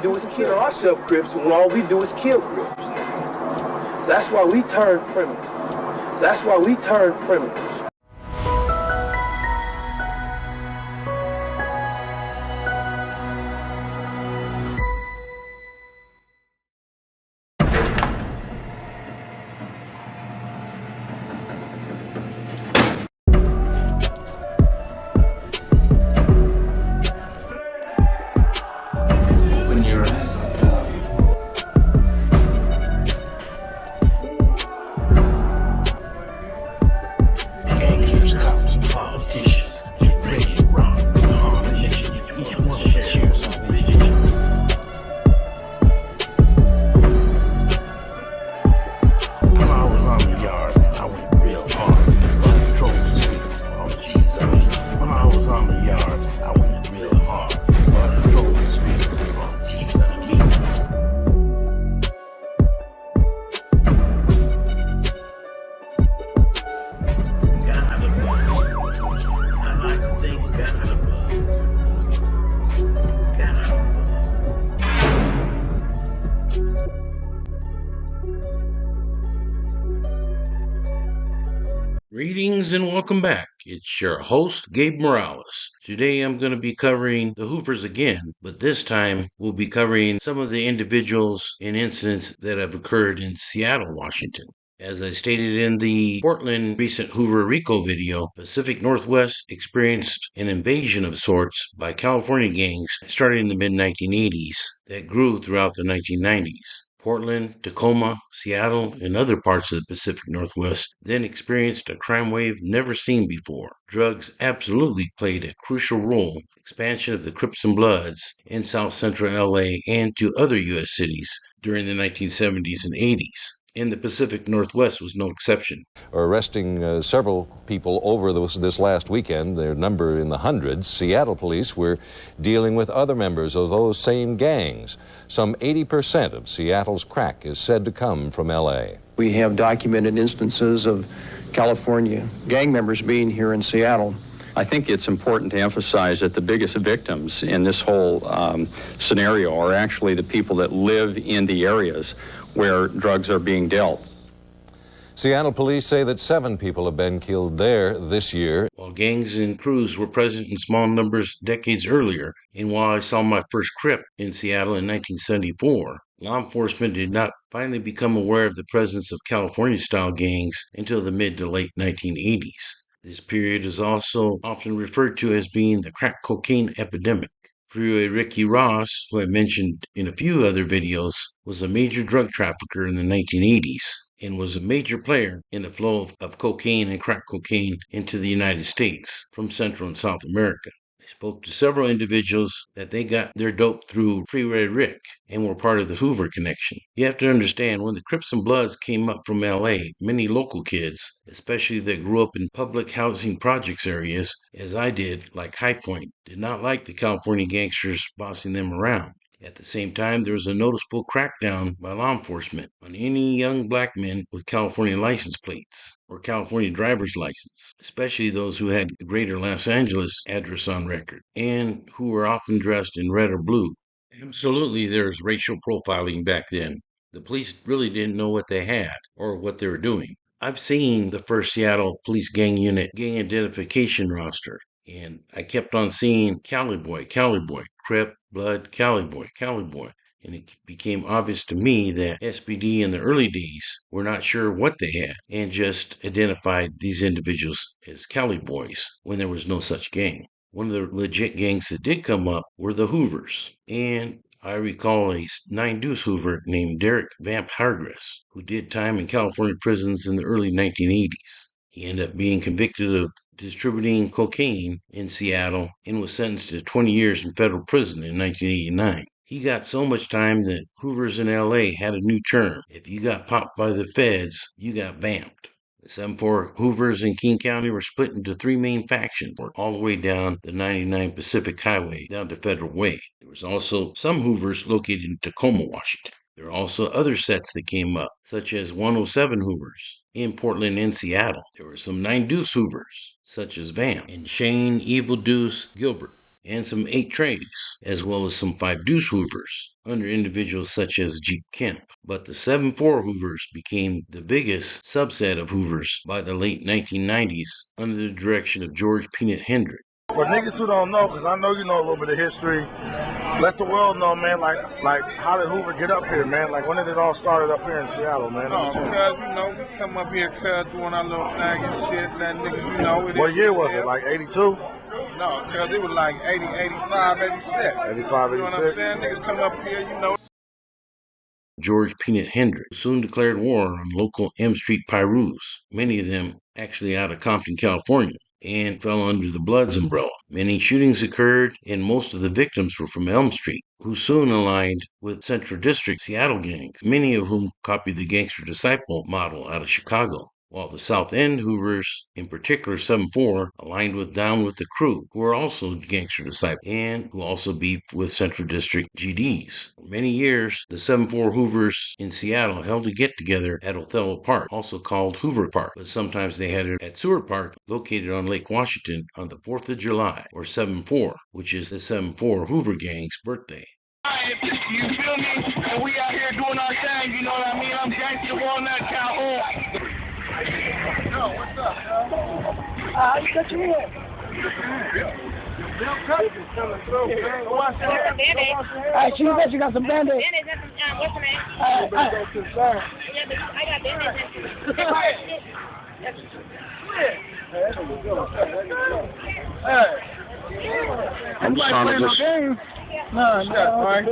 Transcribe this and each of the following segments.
do is kill ourselves Crips when all we do is kill Crips. That's why we turn criminals. That's why we turn criminals. Greetings and welcome back. It's your host, Gabe Morales. Today I'm going to be covering the Hoovers again, but this time we'll be covering some of the individuals and incidents that have occurred in Seattle, Washington. As I stated in the Portland recent Hoover Rico video, Pacific Northwest experienced an invasion of sorts by California gangs starting in the mid-1980s that grew throughout the 1990s. Portland, Tacoma, Seattle, and other parts of the Pacific Northwest then experienced a crime wave never seen before. Drugs absolutely played a crucial role in the expansion of the Crips and Bloods in South Central LA and to other U.S. cities during the 1970s and 80s. And the Pacific Northwest was no exception. Arresting several people over this last weekend, their number in the hundreds. Seattle police were dealing with other members of those same gangs. Some 80% of Seattle's crack is said to come from L.A. We have documented instances of California gang members being here in Seattle. I think it's important to emphasize that the biggest victims in this whole scenario are actually the people that live in the areas where drugs are being dealt. Seattle police say that 7 people have been killed there this year. While gangs and crews were present in small numbers decades earlier, and while I saw my first Crip in Seattle in 1974, law enforcement did not finally become aware of the presence of California-style gangs until the mid to late 1980s. This period is also often referred to as being the crack cocaine epidemic. Freeway Ricky Ross, who I mentioned in a few other videos, was a major drug trafficker in the 1980s and was a major player in the flow of cocaine and crack cocaine into the United States from Central and South America. I spoke to several individuals that they got their dope through Freeway Rick and were part of the Hoover connection. You have to understand, when the Crips and Bloods came up from LA, many local kids, especially that grew up in public housing projects areas, as I did, like High Point, did not like the California gangsters bossing them around. At the same time, there was a noticeable crackdown by law enforcement on any young black men with California license plates or California driver's license, especially those who had the greater Los Angeles address on record and who were often dressed in red or blue. Absolutely, there was racial profiling back then. The police really didn't know what they had or what they were doing. I've seen the first Seattle Police Gang Unit gang identification roster, and I kept on seeing Cali Boy, Crip, Blood, Cali Boy. And it became obvious to me that SPD in the early days were not sure what they had and just identified these individuals as Cali Boys when there was no such gang. One of the legit gangs that did come up were the Hoovers. And I recall a 9-deuce Hoover named Derek Vamp Hargress, who did time in California prisons in the early 1980s. He ended up being convicted of distributing cocaine in Seattle and was sentenced to 20 years in federal prison in 1989. He got so much time that Hoovers in LA had a new term. If you got popped by the feds, you got vamped. The 7-4 Hoovers in King County were split into 3 main factions, all the way down the 99 Pacific Highway down to Federal Way. There was also some Hoovers located in Tacoma, Washington. There are also other sets that came up, such as 107 Hoovers in Portland and Seattle. There were some 9-deuce Hoovers, such as Vamp and Shane Evil Deuce Gilbert. and some 8 trays, as well as some 5 deuce Hoovers, under individuals such as Jeep Kemp. But the 7-4 Hoovers became the biggest subset of Hoovers by the late 1990s under the direction of George Peanut Hendrick. For niggas who don't know, because I know you know a little bit of history, let the world know, man, like how did Hoover get up here, man? Like, when did it all started up here in Seattle, man? No, because, you know, we come up here, doing our little thing and shit, that niggas, you know. What year was it, like 82? No, because it was like 80, 85, 86. 85, 86? You know what I'm saying? Niggas come up here, you know. George Peanut Hendrick soon declared war on local M Street Pyrus, many of them actually out of Compton, California, and fell under the Bloods umbrella. Many shootings occurred, and most of the victims were from Elm Street, who soon aligned with Central District Seattle gangs, many of whom copied the Gangster Disciple model out of Chicago, while the South End Hoovers, in particular 7-4, aligned with Down with the Crew, who are also Gangster Disciples, and who also beefed with Central District GDs. For many years, the 7-4 Hoovers in Seattle held a get-together at Othello Park, also called Hoover Park, but sometimes they had it at Seward Park, located on Lake Washington, on the 4th of July, or 7-4, which is the 7-4 Hoover Gang's birthday. You feel me? And we out here doing our thing, you know what I mean? I'm Gangster Walnut Calhoun. Yo, what's up, yo? You got your head. Alright, she bet you got some band-aids. What's the name? Yeah, but I got band-aids. I'm trying to just... No, man.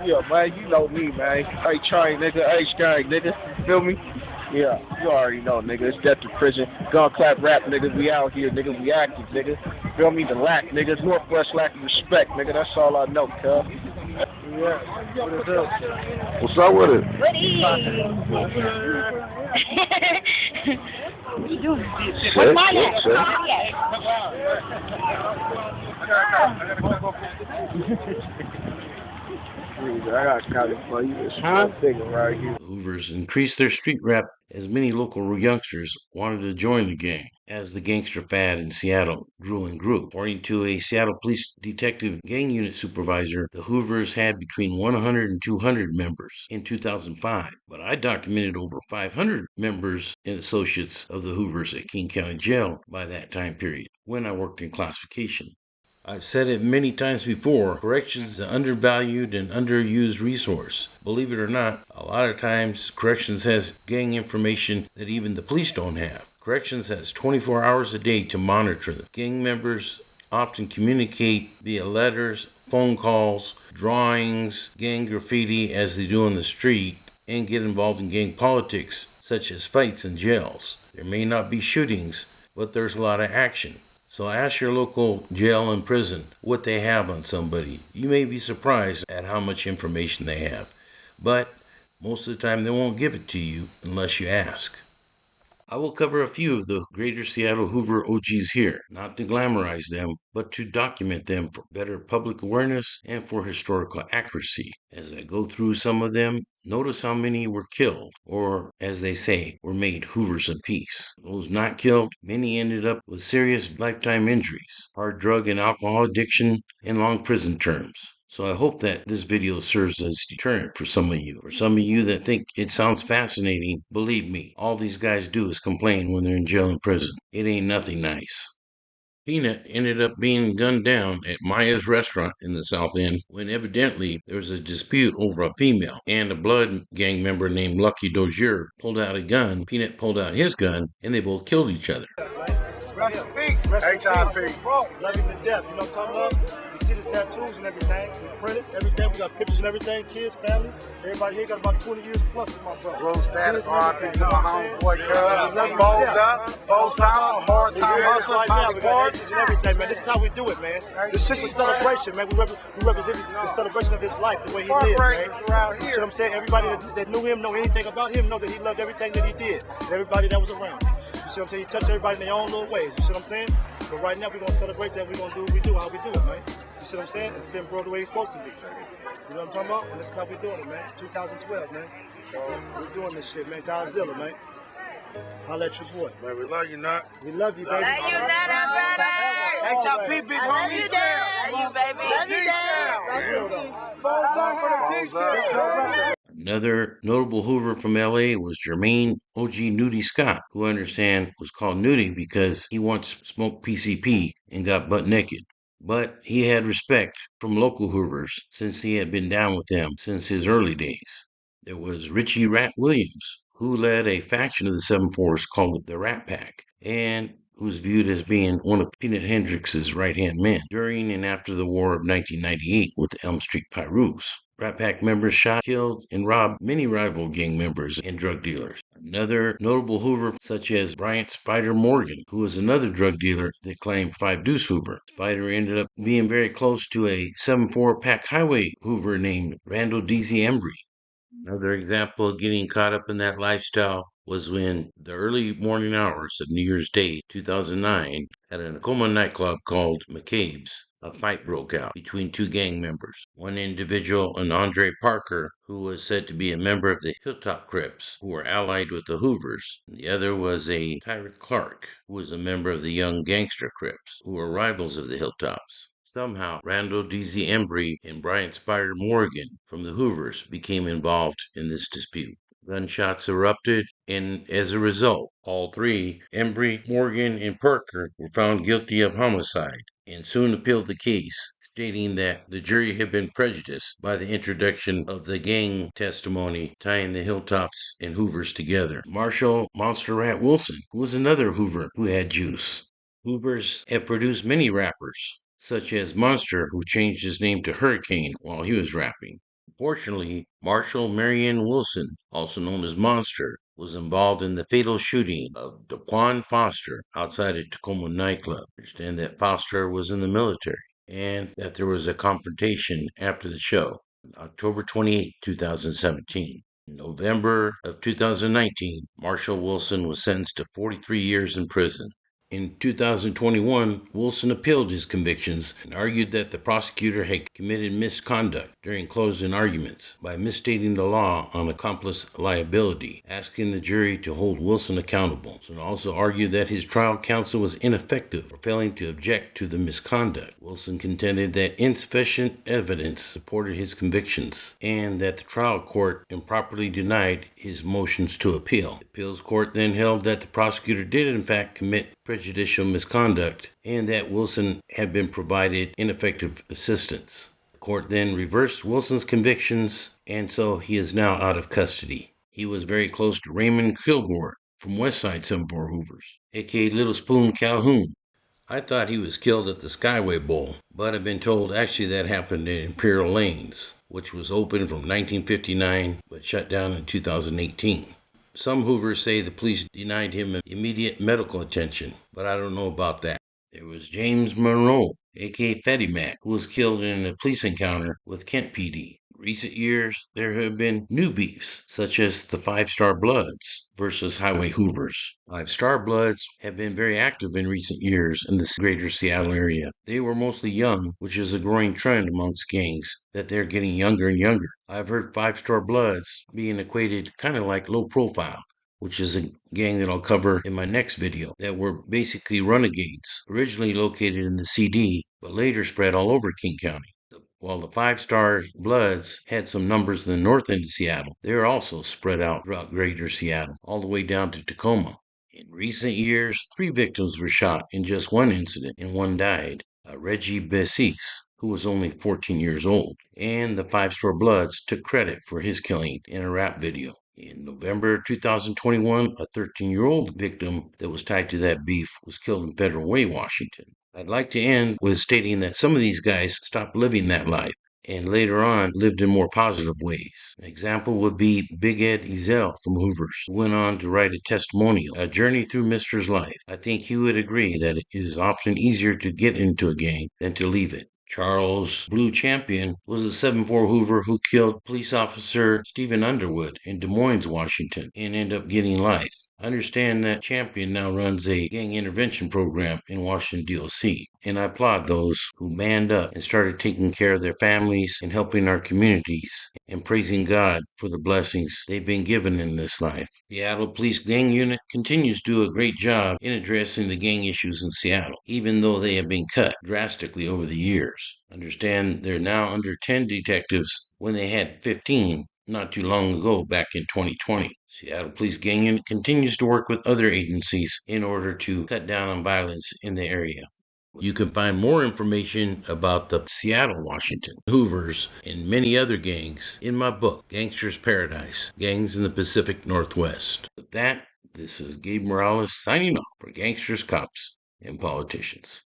Yeah, man, you know me, man. A-Train, nigga, H-Gang, nigga. Feel me? Yeah, you already know, nigga. It's death to prison. Gun clap rap, nigga. We out here, nigga. We active, nigga. Feel me? The lack, nigga. Northwest lack of respect, nigga. That's all I know, cuz. Yeah. What is up? What's up with it? What are you doing? What's my name? I got copy for you. It's thing right here. Hoovers increased their street rap as many local youngsters wanted to join the gang, as the gangster fad in Seattle grew and grew. According to a Seattle Police Detective Gang Unit Supervisor, the Hoovers had between 100 and 200 members in 2005, but I documented over 500 members and associates of the Hoovers at King County Jail by that time period, when I worked in classification. I've said it many times before, corrections is an undervalued and underused resource. Believe it or not, a lot of times corrections has gang information that even the police don't have. Corrections has 24 hours a day to monitor them. Gang members often communicate via letters, phone calls, drawings, gang graffiti as they do on the street, and get involved in gang politics, such as fights in jails. There may not be shootings, but there's a lot of action. So ask your local jail and prison what they have on somebody. You may be surprised at how much information they have, but most of the time they won't give it to you unless you ask. I will cover a few of the greater Seattle Hoover OGs here, not to glamorize them, but to document them for better public awareness and for historical accuracy. As I go through some of them, notice how many were killed, or as they say, were made Hoovers in peace. Those not killed, many ended up with serious lifetime injuries, hard drug and alcohol addiction, and long prison terms. So I hope that this video serves as a deterrent for some of you. For some of you that think it sounds fascinating, believe me, all these guys do is complain when they're in jail and prison. It ain't nothing nice. Peanut ended up being gunned down at Maya's restaurant in the South End when evidently there was a dispute over a female, and a Blood gang member named Lucky Dozier pulled out a gun, Peanut pulled out his gun, and they both killed each other. Rest in peace. HIP. Bro, love him to death. You know what I'm talking about? You see the tattoos and everything. We printed everything. We got pictures and everything. Kids, family. Everybody here got about 20 years plus with my brother. Bro, status, RIP to my homeboy, cuz. Balls up, full time, hard time hustlers, hard parties and everything, man. This is how we do it, man. This shit's a celebration, man. We represent the celebration of his life, the way he lived, man. You see what I'm saying? Everybody that knew him, know anything about him, know that he loved everything that he did. And everybody that was around him. You see what I'm saying? He touched everybody in their own little ways. You see what I'm saying? But right now, we're going to celebrate that. We're going to do what we do, how we do it, man. You see what I'm saying? And send bro the way he's supposed to be. You know what I'm talking about? And this is how we're doing it, man. 2012, man. So we're doing this shit, man. Godzilla, man. Holla at your boy. Man, we love you, Nut. We love you, baby. Love you, Nut, brother. HIP, big homie. I love you, Dad. you, baby. Love you, Dad. Another notable Hoover from LA was Jermaine O.G. Nudie Scott, who I understand was called Nudie because he once smoked PCP and got butt naked. But he had respect from local Hoovers since he had been down with them since his early days. There was Richie Rat Williams, who led a faction of the 7-4s called the Rat Pack, and who was viewed as being one of Peanut Hendrix's right-hand men during and after the War of 1998 with the Elm Street Pirates. Rat Pack members shot, killed, and robbed many rival gang members and drug dealers. Another notable Hoover, such as Bryant Spider Morgan, who was another drug dealer that claimed 5 Deuce Hoover. Spider ended up being very close to a 7-4 Pack Highway Hoover named Randall Deasy Embry. Another example of getting caught up in that lifestyle was when the early morning hours of New Year's Day 2009 at a Tacoma nightclub called McCabe's, a fight broke out between 2 gang members. One individual, an Andre Parker, who was said to be a member of the Hilltop Crips, who were allied with the Hoovers. The other was a Tyrant Clark, who was a member of the Young Gangster Crips, who were rivals of the Hilltops. Somehow, Randall Deasy Embry and Bryant Spider Morgan from the Hoovers became involved in this dispute. Gunshots erupted, and as a result, all 3, Embry, Morgan, and Parker, were found guilty of homicide and soon appealed the case, stating that the jury had been prejudiced by the introduction of the gang testimony tying the Hilltops and Hoovers together. Marshall Monster Rat Wilson, who was another Hoover who had juice. Hoovers have produced many rappers, such as Monster, who changed his name to Hurricane while he was rapping. Unfortunately, Marshall Marion Wilson, also known as Monster, was involved in the fatal shooting of Daquan Foster outside a Tacoma nightclub. I understand that Foster was in the military and that there was a confrontation after the show on October 28, 2017. In November of 2019, Marshall Wilson was sentenced to 43 years in prison. In 2021, Wilson appealed his convictions and argued that the prosecutor had committed misconduct during closing arguments by misstating the law on accomplice liability, asking the jury to hold Wilson accountable. Wilson also argued that his trial counsel was ineffective for failing to object to the misconduct. Wilson contended that insufficient evidence supported his convictions and that the trial court improperly denied his motions to appeal. The appeals court then held that the prosecutor did in fact commit prejudicial misconduct and that Wilson had been provided ineffective assistance. The court then reversed Wilson's convictions, and so he is now out of custody. He was very close to Raymond Kilgore from Westside 7-4 Hoovers, aka Little Spoon Calhoun. I thought he was killed at the Skyway Bowl, but I've been told actually that happened in Imperial Lanes, which was open from 1959 but shut down in 2018. Some Hoovers say the police denied him immediate medical attention, but I don't know about that. There was James Monroe, aka Fetty Mac, who was killed in a police encounter with Kent PD. In recent years, there have been new beefs, such as the 5-Star Bloods versus Highway Hoovers. 5-Star Bloods have been very active in recent years in the greater Seattle area. They were mostly young, which is a growing trend amongst gangs, that they're getting younger and younger. I've heard 5-Star Bloods being equated kind of like Low Profile, which is a gang that I'll cover in my next video, that were basically renegades, originally located in the CD, but later spread all over King County. While the 5-Star Bloods had some numbers in the north end of Seattle, they are also spread out throughout greater Seattle, all the way down to Tacoma. In recent years, 3 victims were shot in just one incident, and 1 died. Reggie Bessis, who was only 14 years old, and the 5-Star Bloods took credit for his killing in a rap video. In November 2021, a 13-year-old victim that was tied to that beef was killed in Federal Way, Washington. I'd like to end with stating that some of these guys stopped living that life and later on lived in more positive ways. An example would be Big Ed Ezel from Hoovers, who went on to write a testimonial, A Journey Through Mister's Life. I think he would agree that it is often easier to get into a gang than to leave it. Charles Blue Champion was a 7-4 Hoover who killed police officer Stephen Underwood in Des Moines, Washington, and ended up getting life. I understand that Champion now runs a gang intervention program in Washington, D.C., and I applaud those who manned up and started taking care of their families and helping our communities and praising God for the blessings they've been given in this life. The Seattle Police Gang Unit continues to do a great job in addressing the gang issues in Seattle, even though they have been cut drastically over the years. Understand they're now under 10 detectives when they had 15 not too long ago back in 2020. Seattle Police Gang Unit continues to work with other agencies in order to cut down on violence in the area. You can find more information about the Seattle, Washington, Hoovers, and many other gangs in my book, Gangster's Paradise, Gangs in the Pacific Northwest. With that, this is Gabe Morales signing off for Gangsters, Cops, and Politicians.